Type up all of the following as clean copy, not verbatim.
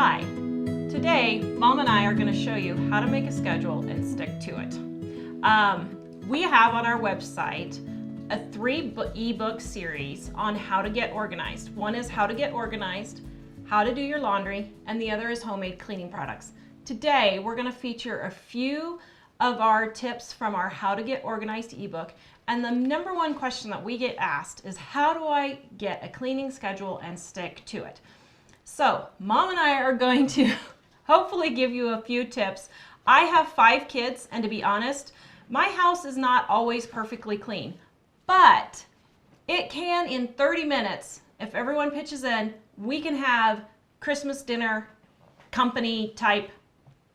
Hi, today Mom and I are going to show you how to make a schedule and stick to it. We have on our website a 3 ebook series on how to get organized. One is how to get organized, how to do your laundry, and the other is homemade cleaning products. Today we're going to feature a few of our tips from our how to get organized ebook. And the number one question that we get asked is, how do I get a cleaning schedule and stick to it? So Mom and I are going to hopefully give you a few tips. I have 5 kids, and to be honest, my house is not always perfectly clean, but it can, in 30 minutes, if everyone pitches in, we can have Christmas dinner company type,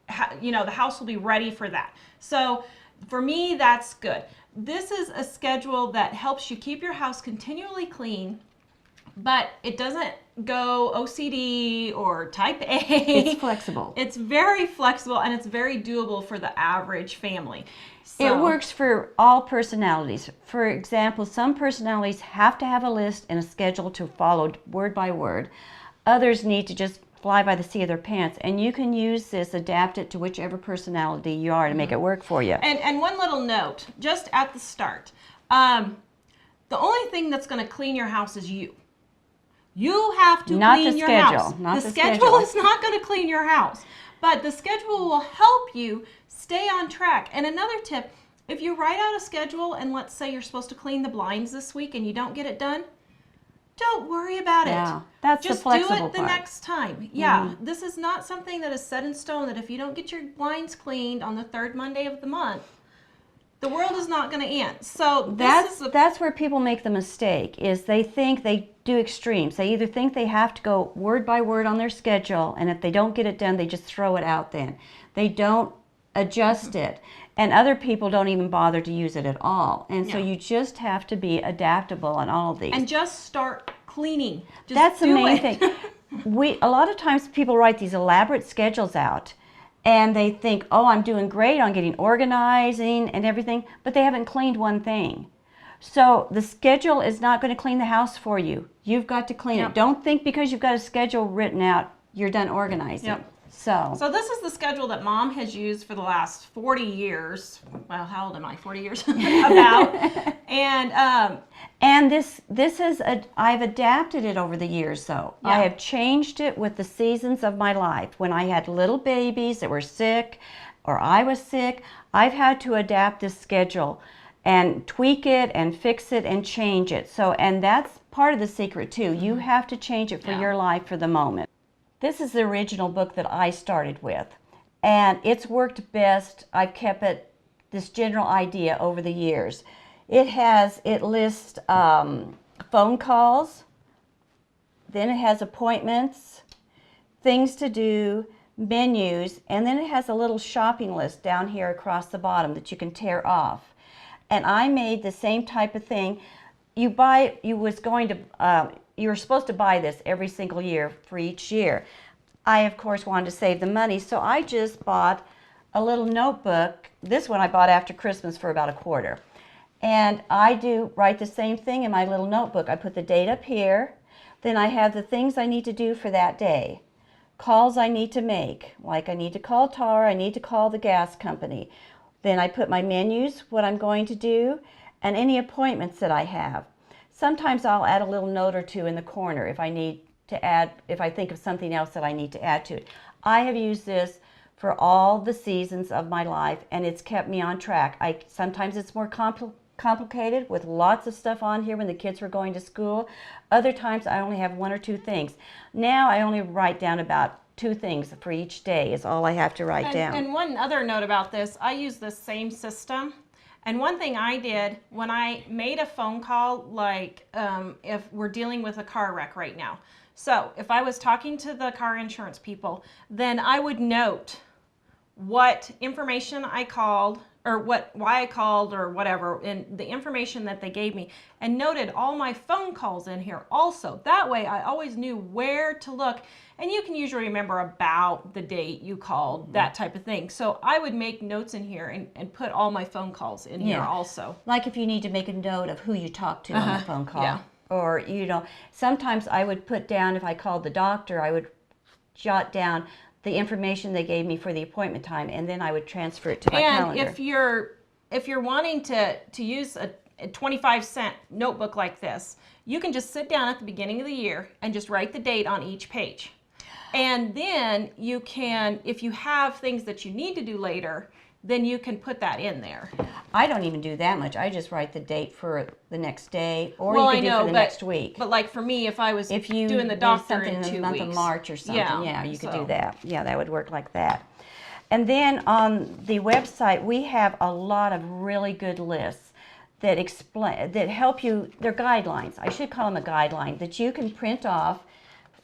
the house will be ready for that. So for me, that's good. This is a schedule that helps you keep your house continually clean, but it doesn't go OCD or type A. It's flexible. It's very flexible, and it's very doable for the average family. So, it works for all personalities. For example, some personalities have to have a list and a schedule to follow word by word. Others need to just fly by the seat of their pants, and you can use this, adapt it to whichever personality you are to make it work for you. And one little note, just at the start, the only thing that's going to clean your house is you. You have to clean your house. Not the schedule is not going to clean your house, but the schedule will help you stay on track. And another tip, if you write out a schedule and let's say you're supposed to clean the blinds this week and you don't get it done, don't worry about it. That's just the flexible do it the part. next time. Yeah, This is not something that is set in stone, that if you don't get your blinds cleaned on the 3rd Monday of the month, the world is not going to end. So that's where people make the mistake, is they think they do extremes. They either think they have to go word by word on their schedule, and if they don't get it done, they just throw it out then. They don't adjust it. And other people don't even bother to use it at all. And so you just have to be adaptable on all of these. And just start cleaning. That's the main thing. A lot of times people write these elaborate schedules out, and they think, oh, I'm doing great on getting organizing and everything, but they haven't cleaned one thing. So the schedule is not going to clean the house for you. You've got to clean it. Don't think because you've got a schedule written out, you're done organizing. So this is the schedule that Mom has used for the last 40 years. Well, how old am I? 40 years? About. And this is I've adapted it over the years, though. I have changed it with the seasons of my life. When I had little babies that were sick, or I was sick, I've had to adapt this schedule and tweak it and fix it and change it. So, and that's part of the secret too. You have to change it for your life for the moment. This is the original book that I started with, and it's worked best. I've kept it, this general idea, over the years. It lists phone calls, then it has appointments, things to do, menus, and then it has a little shopping list down here across the bottom that you can tear off. And I made the same type of thing. You were supposed to buy this every single year for each year. I, of course, wanted to save the money, so I just bought a little notebook. This one I bought after Christmas for about $1. And I do write the same thing in my little notebook. I put the date up here, then I have the things I need to do for that day. Calls I need to make, like I need to call TAR, I need to call the gas company. Then I put my menus, what I'm going to do, and any appointments that I have. Sometimes I'll add a little note or two in the corner if I need to add, if I think of something else that I need to add to it. I have used this for all the seasons of my life, and it's kept me on track. Sometimes it's more complicated with lots of stuff on here when the kids were going to school. Other times I only have 1 or 2 things. Now I only write down about 2 things for each day is all I have to write down. And one other note about this, I use the same system. And one thing I did when I made a phone call, like if we're dealing with a car wreck right now. So if I was talking to the car insurance people, then I would note what information I called, or why I called, or whatever, and the information that they gave me, and noted all my phone calls in here also. That way I always knew where to look, and you can usually remember about the date you called, that type of thing. So I would make notes in here and put all my phone calls in here also. Like if you need to make a note of who you talked to on the phone call. Or, sometimes I would put down, if I called the doctor, I would jot down the information they gave me for the appointment time, and then I would transfer it to my calendar. And if you're wanting to use a 25-cent notebook like this, you can just sit down at the beginning of the year and just write the date on each page. And then you can, if you have things that you need to do later, then you can put that in there. I don't even do that much. I just write the date for the next day, or Well, you can do for the next week. But like for me, if I was If you doing the did doctor something in 2 the month weeks. of March or something, yeah, you could so. do that. Yeah, that would work like that. And then on the website, we have a lot of really good lists that explain, that help you. They're guidelines. I should call them a guideline that you can print off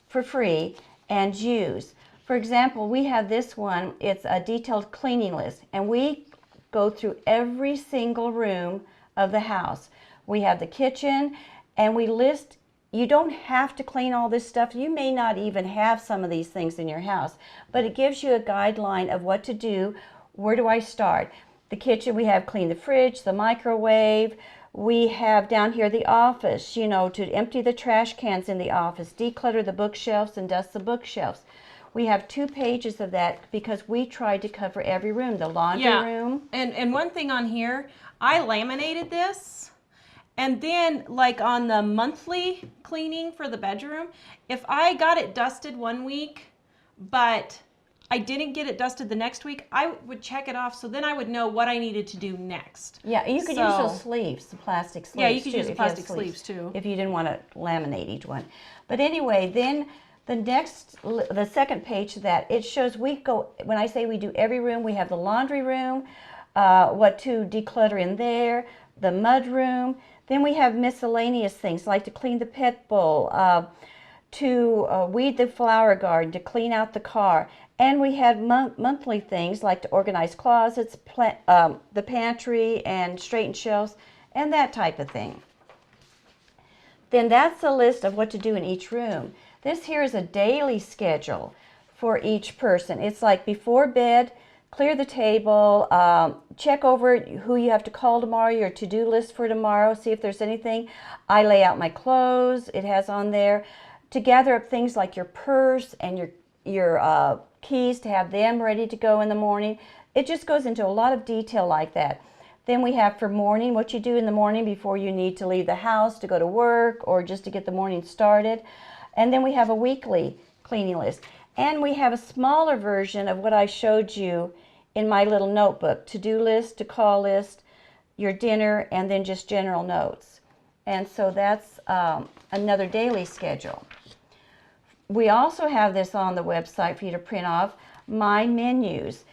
for free and use. For example, we have this one. It's a detailed cleaning list, and we go through every single room of the house. We have the kitchen, and we list. You don't have to clean all this stuff. You may not even have some of these things in your house, but it gives you a guideline of what to do. Where do I start? The kitchen, we have clean the fridge, the microwave. We have down here the office, you know, to empty the trash cans in the office, declutter the bookshelves and dust the bookshelves. We have 2 pages of that because we tried to cover every room. The laundry room. And one thing on here, I laminated this. And then like on the monthly cleaning for the bedroom, if I got it dusted one week, but I didn't get it dusted the next week, I would check it off, so then I would know what I needed to do next. Yeah, you could use those sleeves, the plastic sleeves. Yeah, you could too, use the plastic sleeves too. If you didn't want to laminate each one. But anyway, then the second page of that, it shows we go, when I say we do every room, we have the laundry room, what to declutter in there, the mud room. Then we have miscellaneous things like to clean the pet bowl, to weed the flower garden, to clean out the car. And we had monthly things like to organize closets, the pantry, and straighten shelves, and that type of thing. Then that's a list of what to do in each room. This here is a daily schedule for each person. It's like before bed, clear the table, check over who you have to call tomorrow, your to-do list for tomorrow, see if there's anything. I lay out my clothes, it has on there. To gather up things like your purse and your keys, to have them ready to go in the morning. It just goes into a lot of detail like that. Then we have for morning, what you do in the morning before you need to leave the house to go to work or just to get the morning started. And then we have a weekly cleaning list. And we have a smaller version of what I showed you in my little notebook. To-do list, to-call list, your dinner, and then just general notes. And so that's another daily schedule. We also have this on the website for you to print off, my menus.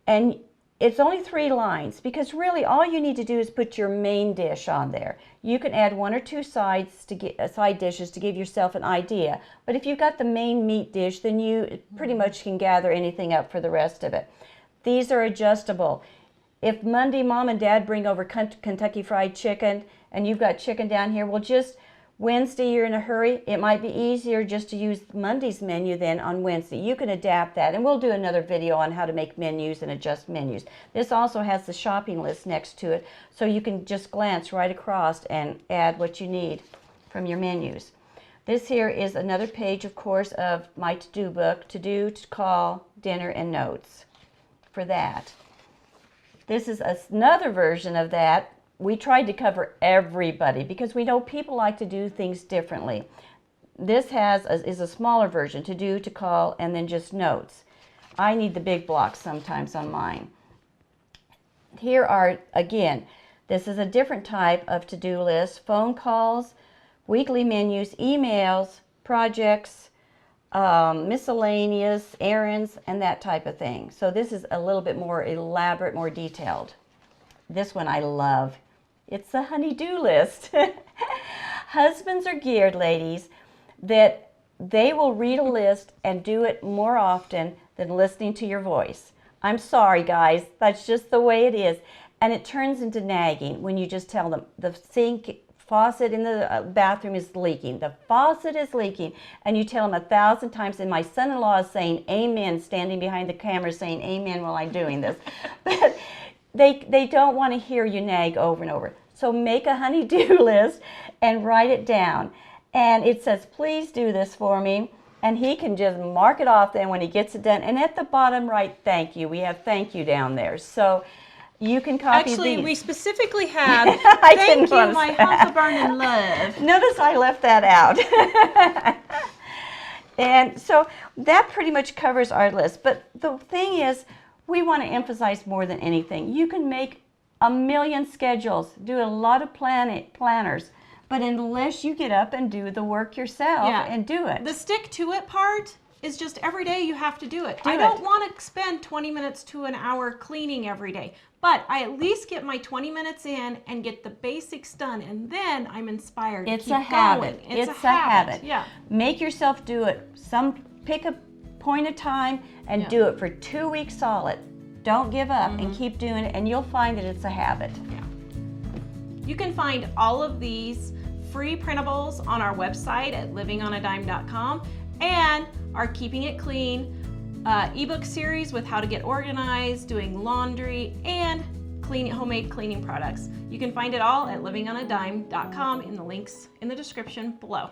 And it's only 3 lines because really all you need to do is put your main dish on there. You can add 1 or 2 side dishes to give yourself an idea. But if you've got the main meat dish, then you pretty much can gather anything up for the rest of it. These are adjustable. If Monday Mom and Dad bring over Kentucky Fried Chicken and you've got chicken down here, well, just Wednesday you're in a hurry, it might be easier just to use Monday's menu then on Wednesday. You can adapt that, and we'll do another video on how to make menus and adjust menus. This also has the shopping list next to it, so you can just glance right across and add what you need from your menus. This here is another page, of course, of my to-do book, to do, to call, dinner, and notes for that. This is another version of that. We tried to cover everybody because we know people like to do things differently. This is a smaller version, to do, to call, and then just notes. I need the big blocks sometimes on mine. Here are, again, this is a different type of to-do list: phone calls, weekly menus, emails, projects, miscellaneous, errands, and that type of thing. So this is a little bit more elaborate, more detailed. This one I love. It's the honey-do list. Husbands are geared, ladies, that they will read a list and do it more often than listening to your voice. I'm sorry, guys. That's just the way it is. And it turns into nagging when you just tell them the sink faucet in the bathroom is leaking. The faucet is leaking. And you tell them 1,000 times. And my son-in-law is saying amen, standing behind the camera saying amen while I'm doing this. But they don't want to hear you nag over and over. So make a honey-do list and write it down. And it says, please do this for me. And he can just mark it off then when he gets it done. And at the bottom right, thank you. We have thank you down there. So you can copy Actually, these. we specifically have I thank didn't you, want to my say that. Hoffa burning love. Notice I left that out. And so that pretty much covers our list. But the thing is, we want to emphasize more than anything. You can make a million schedules, do a lot of planners, but unless you get up and do the work yourself and do it. The stick to it part is just every day you have to do it. Do I it. don't want to spend 20 minutes to an hour cleaning every day, but I at least get my 20 minutes in and get the basics done, and then I'm inspired to It's keep a habit. going. It's a habit. Yeah. Make yourself do it. Pick a point of time and do it for 2 weeks solid. Don't give up and keep doing it, and you'll find that it's a habit. Yeah. You can find all of these free printables on our website at livingonadime.com, and our Keeping It Clean ebook series with how to get organized, doing laundry, and homemade cleaning products. You can find it all at livingonadime.com in the links in the description below.